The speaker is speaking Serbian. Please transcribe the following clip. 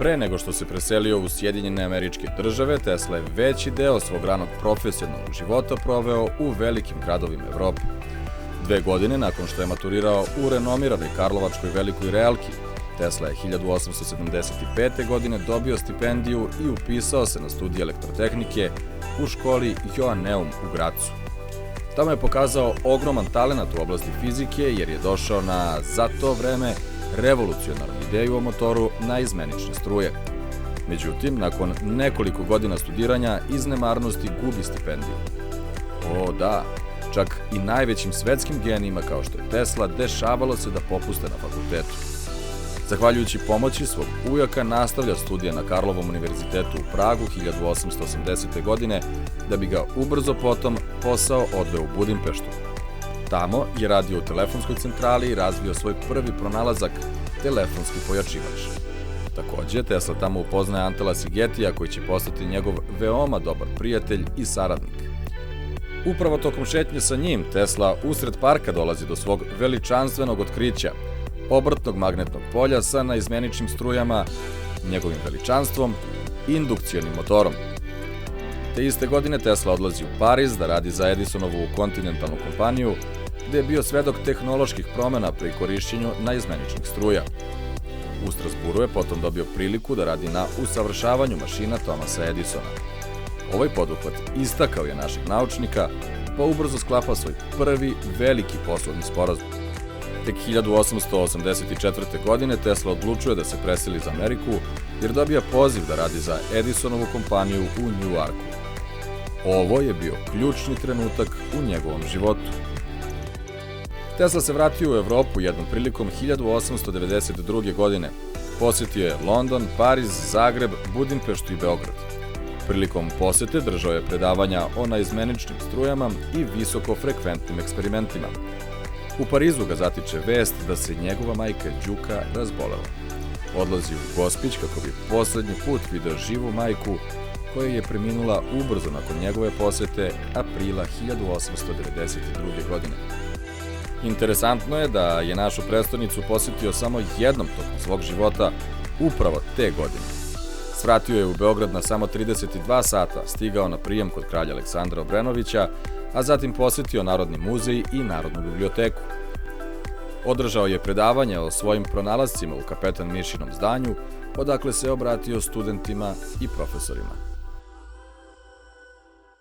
Pre nego što se preselio u Sjedinjene Američke Države, Tesla je veći deo svog ranog profesionalnog života proveo u velikim gradovima Evrope. 2 godine nakon što je maturirao u renomiranoj Karlovačkoj Velikoj Relki, Tesla je 1875. godine dobio stipendiju i upisao se na studije elektrotehnike u školi Joanneum u Gracu. Tamo je pokazao ogroman talenat u oblasti fizike jer je došao na, za to vreme, revolucionarnu ideju o motoru na izmenične struje. Međutim, nakon nekoliko godina studiranja, iz nemarnosti gubi stipendiju. O da, čak i najvećim svetskim genijima kao što je Tesla dešavalo se da popuste na fakultetu. Zahvaljujući pomoći svog ujaka nastavlja studije na Karlovom univerzitetu u Pragu 1880. godine, da bi ga ubrzo potom posao odveo u Budimpeštu. Tamo je radio u telefonskoj centrali i razvio svoj prvi pronalazak, telefonski pojačivač. Takođe, Tesla tamo upoznaje Antela Sigetija, koji će postati njegov veoma dobar prijatelj i saradnik. Upravo tokom šetnje sa njim, Tesla usred parka dolazi do svog veličanstvenog otkrića, obrtnog magnetnog polja sa naizmeničnim strujama, njegovim veličanstvom i indukcionim motorom. Te iste godine Tesla odlazi u Pariz da radi za Edisonovu kontinentalnu kompaniju, gde je bio svedok tehnoloških promena pri korišćenju naizmeničnih struja. U Strasburu je potom dobio priliku da radi na usavršavanju mašina Thomasa Edisona. Ovaj poduhvat istakao je našeg naučnika, pa ubrzo sklapa svoj prvi veliki poslovni sporazum. Tek 1884. godine Tesla odlučuje da se preseli za Ameriku jer dobija poziv da radi za Edisonovu kompaniju u Njujorku. Ovo je bio ključni trenutak u njegovom životu. Tesla se vratio u Evropu jednom prilikom 1892. godine. Posjetio je London, Pariz, Zagreb, Budimpeštu i Beograd. Prilikom posete držao je predavanja o naizmeničnim strujama i visokofrekventnim eksperimentima. U Parizu ga zatiče vest da se njegova majka Đuka razbolela. Odlazi u Gospić kako bi poslednji put video živu majku, koja je preminula ubrzo nakon njegove posete aprila 1892. godine. Interesantno je da je našu prestonicu posetio samo jednom tokom svog života, upravo te godine. Svratio je u Beograd na samo 32 sata, stigao na prijem kod kralja Aleksandra Obrenovića, a zatim posetio Narodni muzej i Narodnu biblioteku. Održao je predavanje o svojim pronalascima u Kapetan Mišinom zdanju, odakle se obratio studentima i profesorima.